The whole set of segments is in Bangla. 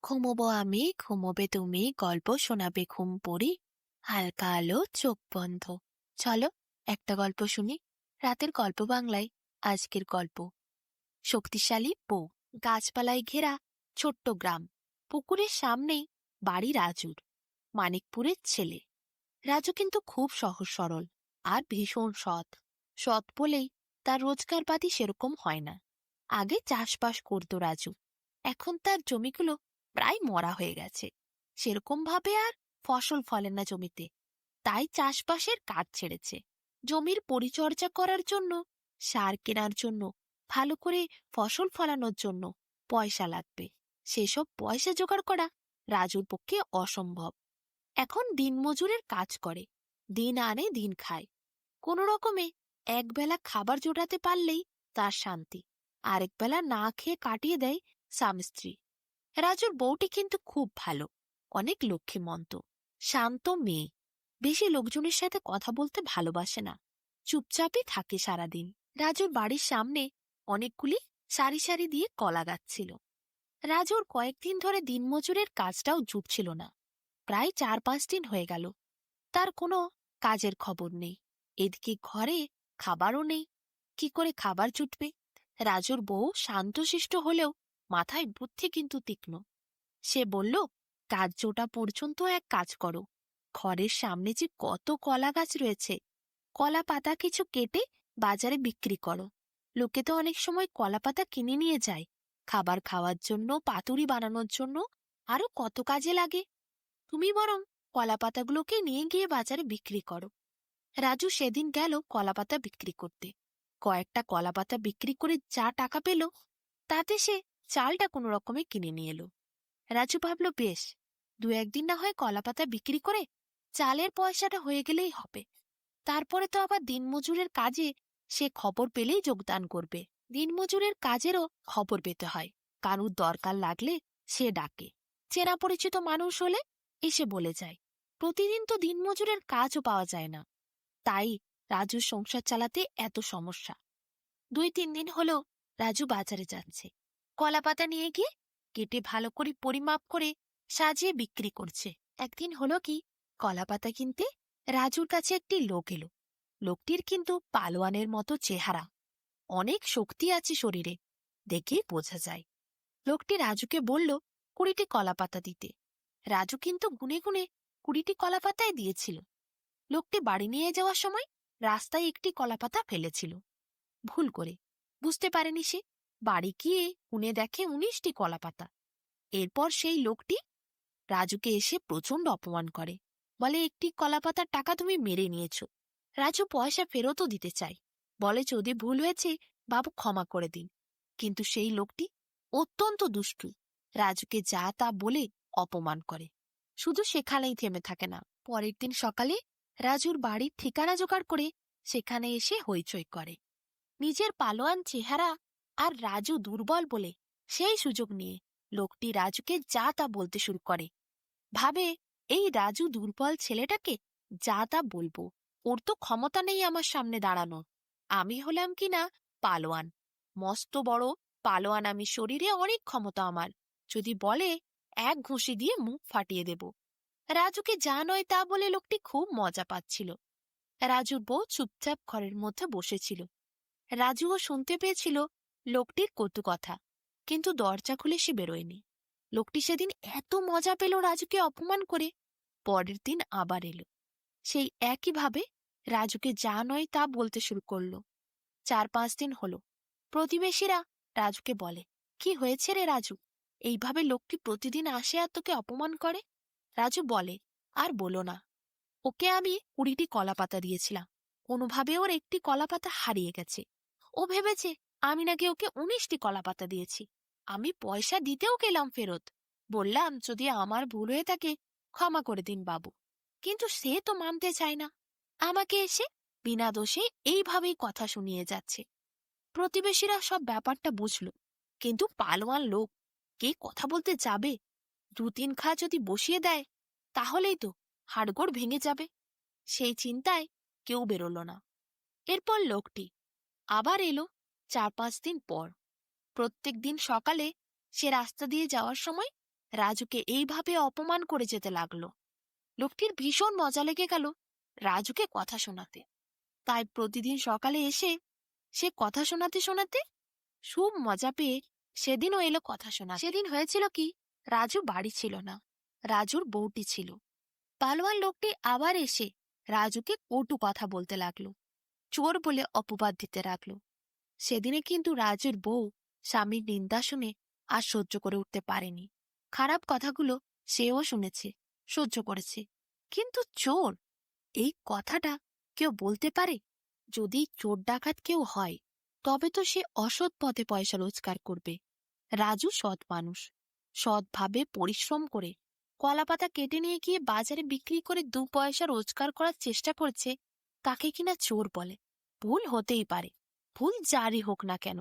ঘুমোবো আমি, ঘুমোবে তুমি, গল্প শোনাবে ঘুম পড়ি, হালকা আলো চোখ বন্ধ। চলো একটা গল্প শুনি। রাতের গল্প বাংলায় আজকের গল্প শক্তিশালী বউ। গাছপালায় ঘেরা ছোট্ট গ্রাম, পুকুরের সামনেই বাড়ি রাজুর। মানিকপুরের ছেলে রাজু কিন্তু খুব সহজ সরল আর ভীষণ সৎ। সৎ বলেই তার রোজগার পাতি সেরকম হয় না। আগে চাষবাস করতো রাজু, এখন তার জমিগুলো প্রায় মরা হয়ে গেছে। সেরকম ভাবে আর ফসল ফলে না জমিতে, তাই চাষবাসের কাজ ছেড়েছে। জমির পরিচর্যা করার জন্য, সার কেনার জন্য, ভালো করে ফসল ফলানোর জন্য পয়সা লাগবে। সেসব পয়সা জোগাড় করা রাজুর পক্ষে অসম্ভব। এখন দিনমজুরের কাজ করে, দিন আনে দিন খায়। কোনো রকমে একবেলা খাবার জোটাতে পারলেই তার শান্তি। আরেক বেলা না খেয়ে কাটিয়ে দেয় স্বামী স্ত্রী। রাজুর বউটি কিন্তু খুব ভালো, অনেক লক্ষ্মীমন্ত, শান্ত মেয়ে। বেশি লোকজনের সাথে কথা বলতে ভালোবাসে না, চুপচাপই থাকে সারাদিন। রাজুর বাড়ির সামনে অনেকগুলি সারি সারি দিয়ে কলা গাছ ছিল। রাজুর কয়েকদিন ধরে দিনমজুরের কাজটাও জুটছিল না। প্রায় 4-5 দিন হয়ে গেল, তার কোনো কাজের খবর নেই। এদিকে ঘরে খাবারও নেই, কি করে খাবার জুটবে? রাজুর বউ শান্তশিষ্ট হলেও মাথায় বুদ্ধি কিন্তু তীক্ষ্ণ। সে বলল, কাজ জোটা পর্যন্ত এক কাজ করো, ঘরের সামনে যে কত কলা গাছ রয়েছে, কলা পাতা কিছু কেটে বাজারে বিক্রি করো। লোকে তো অনেক সময় কলা পাতা কিনে নিয়ে যায়, খাবার খাওয়ার জন্য, পাতুরি বানানোর জন্য, আরো কত কাজে লাগে। তুমি বরং কলা পাতাগুলোকে নিয়ে গিয়ে বাজারে বিক্রি করো। রাজু সেদিন গেল কলাপাতা বিক্রি করতে। কয়েকটা কলাপাতা বিক্রি করে যা টাকা পেল, তাতে সে চালটা কোনো রকমে কিনে নিয়ে এলো। রাজু ভাবল, বেশ, 2-1 দিন না হয় কলাপাতা বিক্রি করে চালের পয়সাটা হয়ে গেলেই হবে। তারপরে তো আবার দিনমজুরের কাজে সে খবর পেলেই যোগদান করবে। দিনমজুরের কাজেরও খবর পেতে হয়, কারুর দরকার লাগলে সে ডাকে। চেনা পরিচিত মানুষ হলে এসে বলে যায়। প্রতিদিন তো দিনমজুরের কাজও পাওয়া যায় না, তাই রাজুর সংসার চালাতে এত সমস্যা। 2-3 দিন হলো রাজু বাজারে যাচ্ছে, কলাপাতা নিয়ে গিয়ে কেটে ভালো করে পরিমাপ করে সাজিয়ে বিক্রি করছে। একদিন হলো কি, কলাপাতা কিনতে রাজুর কাছে একটি লোক এলো। লোকটির কিন্তু পালোয়ানের মতো চেহারা, অনেক শক্তি আছে শরীরে, দেখেই বোঝা যায়। লোকটি রাজুকে বলল 20টি কলাপাতা দিতে। রাজু কিন্তু গুনে গুনে 20টি কলাপাতায় দিয়েছিল। লোকটি বাড়ি নিয়ে যাওয়ার সময় রাস্তায় একটি কলাপাতা ফেলেছিল, ভুল করে। বুঝতে পারেনি সে, বাড়ি গিয়ে গুনে দেখে 19টি কলাপাতা। এরপর সেই লোকটি রাজুকে এসে প্রচণ্ড অপমান করে, বলে একটি কলাপাতার টাকা তুমি মেরে নিয়েছ। রাজু পয়সা ফেরতও দিতে চায়, বলে যদি ভুল হয়েছে বাবু ক্ষমা করে দিন। কিন্তু সেই লোকটি অত্যন্ত দুষ্টু, রাজুকে যা তা বলে অপমান করে। শুধু সেখানেই থেমে থাকে না, পরের দিন সকালে রাজুর বাড়ির ঠিকানা জোগাড় করে সেখানে এসে হইচই করে। নিজের পালোয়ান চেহারা আর রাজু দুর্বল বলে সেই সুযোগ নিয়ে লোকটি রাজুকে যা তা বলতে শুরু করে। ভাবে, এই রাজু দুর্বল ছেলেটাকে যা তা বলবো, ওর তো ক্ষমতা নেই আমার সামনে দাঁড়ানো। আমি হলাম কিনা পালোয়ান, মস্ত বড় পালোয়ান আমি, শরীরে অনেক ক্ষমতা আমার। যদি বলে এক ঘুষি দিয়ে মুখ ফাটিয়ে দেব। রাজুকে যা নয় তা বলে লোকটি খুব মজা পাচ্ছিল। রাজুর বউ চুপচাপ ঘরের মধ্যে বসেছিল। রাজুও শুনতে পেয়েছিল লোকটির কটু কথা, কিন্তু দরজা খুলে সে বেরোয়নি। লোকটি সেদিন এত মজা পেল রাজুকে অপমান করে, পরের দিন আবার এলো। সেই একইভাবে রাজুকে যা নয় তা বলতে শুরু করল। 4-5 দিন হলো। প্রতিবেশীরা রাজুকে বলে, কি হয়েছে রে রাজু, এইভাবে লোকটি প্রতিদিন আসে আর তোকে অপমান করে? রাজু বলে, আর বলো না, ওকে আমি 20টি কলাপাতা দিয়েছিলাম, কোনোভাবে ওর একটি কলাপাতা হারিয়ে গেছে। ও ভেবেছে আমি নাকি ওকে 19টি কলাপাতা দিয়েছি। আমি পয়সা দিতেও গেলাম ফেরত, বললাম যদি আমার ভুল হয়ে থাকে ক্ষমা করে দিন বাবু, কিন্তু সে তো মানতে চায় না। আমাকে এসে বিনা দোষে এইভাবেই কথা শুনিয়ে যাচ্ছে। প্রতিবেশীরা সব ব্যাপারটা বুঝল, কিন্তু পালোয়ান লোক, কে কথা বলতে যাবে? 2-3 খা যদি বসিয়ে দেয় তাহলেই তো হাড়গোড় ভেঙে যাবে। সেই চিন্তায় কেউ বেরোল না। এরপর লোকটি আবার এলো 4-5 দিন পর। প্রত্যেক দিন সকালে সে রাস্তা দিয়ে যাওয়ার সময় রাজুকে এইভাবে অপমান করে যেতে লাগলো। লোকটির ভীষণ মজা লেগে গেল রাজুকে কথা শোনাতে। তাই প্রতিদিন সকালে এসে সে কথা শোনাতে শোনাতে খুব মজা পেয়ে সেদিনও এলো কথা শোনা। সেদিন হয়েছিল কি, রাজু বাড়ি ছিল না, রাজুর বউটি ছিল। পালোয়ান লোকটি আবার এসে রাজুকে কটু কথা বলতে লাগলো, চোর বলে অপবাদ দিতে লাগলো। সেদিনে কিন্তু রাজুর বউ স্বামীর নিন্দা শুনে আর সহ্য করে উঠতে পারেনি। খারাপ কথাগুলো সেও শুনেছে, সহ্য করেছে। কিন্তু চোর, এই কথাটা কেউ বলতে পারে? যদি চোর ডাকাত কেউ হয় তবে তো সে অসৎ পথে পয়সা রোজগার করবে। রাজু সৎ মানুষ, সৎভাবে পরিশ্রম করে কলাপাতা কেটে নিয়ে গিয়ে বাজারে বিক্রি করে 2 পয়সা রোজগার করার চেষ্টা করছে, তাকে কিনা চোর বলে? ভুল হতেই পারে, ভুল যারই হোক না কেন,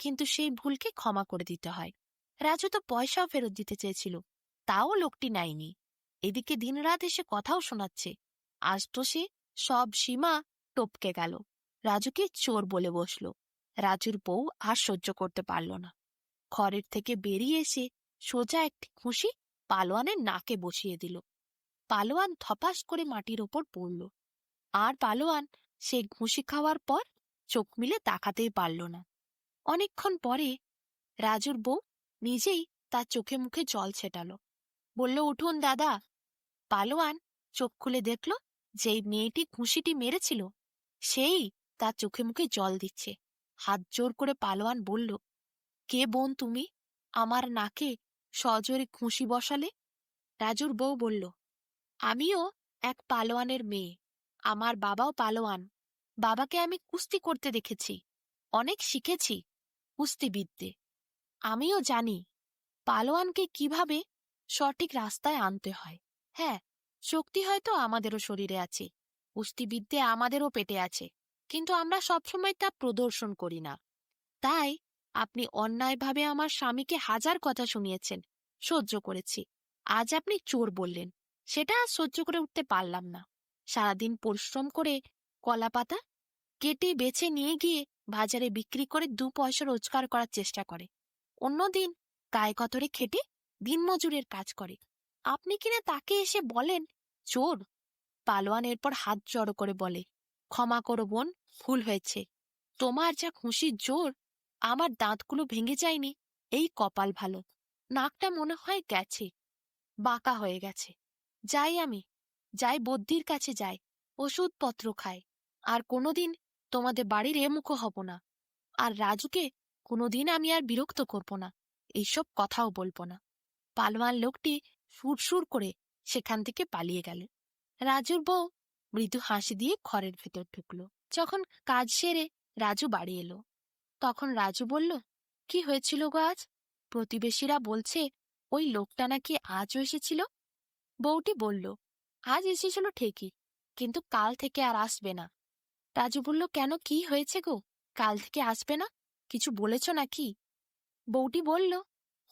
কিন্তু সেই ভুলকে ক্ষমা করে দিতে হয়। রাজু তো পয়সাও ফেরত দিতে চেয়েছিল, তাও লোকটি নেয়নি। এদিকে দিনরাত এসে কথাও শোনাচ্ছে। আজ তো সে সব সীমা টপকে গেল, রাজুকে চোর বলে বসল। রাজুর বউ আর সহ্য করতে পারল না, ঘরের থেকে বেরিয়ে এসে সোজা একটি ঘুষি পালোয়ানের নাকে বসিয়ে দিল। পালোয়ান ধপাস করে মাটির ওপর পড়ল। আর পালোয়ান সে ঘুষি খাওয়ার পর চোখ মিলে তাকাতেই পারল না। অনেকক্ষণ পরে রাজুর বউ নিজেই তার চোখে মুখে জল ছেটালো, বলল, উঠুন দাদা। পালোয়ান চোখ খুলে দেখল যেই মেয়েটি ঘুষিটি মেরেছিল সেই তার চোখে মুখে জল দিচ্ছে। হাত জোর করে পালোয়ান বলল, কে বোন তুমি, আমার নাকে সজোরে ঘুষি বসালে? রাজুর বউ বলল, আমিও এক পালোয়ানের মেয়ে, আমার বাবাও পালোয়ান। বাবাকে আমি কুস্তি করতে দেখেছি, অনেক শিখেছি কুস্তিবিদ্যে। আমিও জানি পালোয়ানকে কিভাবে সঠিক রাস্তায় আনতে হয়। হ্যাঁ, শক্তি হয়তো আমাদেরও শরীরে আছে, কুস্তিবিদ্যে আমাদেরও পেটে আছে, কিন্তু আমরা সবসময় তা প্রদর্শন করি না। তাই আপনি অন্যায়ভাবে আমার স্বামীকে হাজার কথা শুনিয়েছেন, সহ্য করেছি। আজ আপনি চোর বললেন, সেটা আর সহ্য করে উঠতে পারলাম না। সারাদিন পরিশ্রম করে কলাপাতা কেটে বেছে নিয়ে গিয়ে বাজারে বিক্রি করে 2 পয়সা রোজগার করার চেষ্টা করে, অন্যদিন গায়ে কতরে খেটে দিনমজুরের কাজ করে। আপনি কিনা তাকে এসে বলেন চোর? পালোয়ান এরপর হাত জড়ো করে বলে, ক্ষমা করো বোন, ভুল হয়েছে। তোমার যা খুশির জোর, আমার দাঁতগুলো ভেঙে যায়নি এই কপাল ভালো, নাকটা মনে হয় গেছে, বাঁকা হয়ে গেছে। যাই আমি, যাই বদ্যির কাছে যাই, ওষুধপত্র খাই, আর কোনোদিন তোমাদের বাড়ির এমুখো হব না। আর রাজুকে কোনোদিন আমি আর বিরক্ত করব না, এইসব কথাও বলবো না। পালোয়ান লোকটি সুরসুর করে সেখান থেকে পালিয়ে গেল। রাজুর বউ মৃদু হাসি দিয়ে ঘরের ভেতর ঢুকল। যখন কাজ সেরে রাজু বাড়ি এলো, তখন রাজু বলল, কি হয়েছিল গো আজ? প্রতিবেশীরা বলছে ওই লোকটা নাকি আজও এসেছিল। বউটি বলল, আজ এসেছিল ঠিকই, কিন্তু কাল থেকে আর আসবে না। রাজু বলল, কেন, কি হয়েছে গো? কাল থেকে আসবে না, কিছু বলেছ নাকি? বউটি বলল,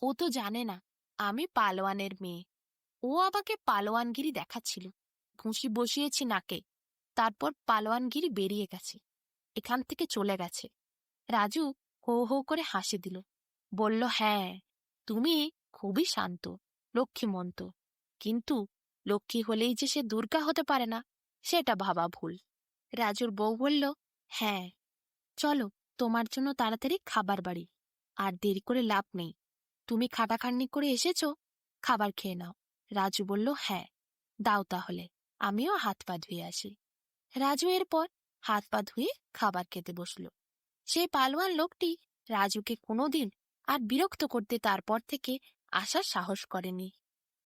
ও তো জানে না আমি পালোয়ানের মেয়ে, ও আমাকে পালোয়ানগিরি দেখাচ্ছিল, ঘুষি বসিয়েছি নাকে, তারপর পালোয়ানগিরি বেরিয়ে গেছে, এখান থেকে চলে গেছে। রাজু হো হো করে হাসি দিল, বলল, হ্যাঁ, তুমি খুবই শান্ত, লক্ষ্মীমন্ত, কিন্তু লক্ষ্মী হলেই যে সে দুর্গা হতে পারে না, সেটা ভাবা ভুল। রাজুর বউ বলল, হ্যাঁ, চলো তোমার জন্য তাড়াতাড়ি খাবার বাড়ি, আর দেরি করে লাভ নেই, তুমি খাটাখাটনি করে এসেছো, খাবার খেয়ে নাও। রাজু বলল, হ্যাঁ, দাও তাহলে, আমিও হাত পা ধুয়ে আসি। রাজু এরপর হাত পা ধুয়ে খাবার খেতে বসল। সেই পালোয়ান লোকটি রাজুকে কোনোদিন আর বিরক্ত করতে তারপর থেকে আসার সাহস করেনি।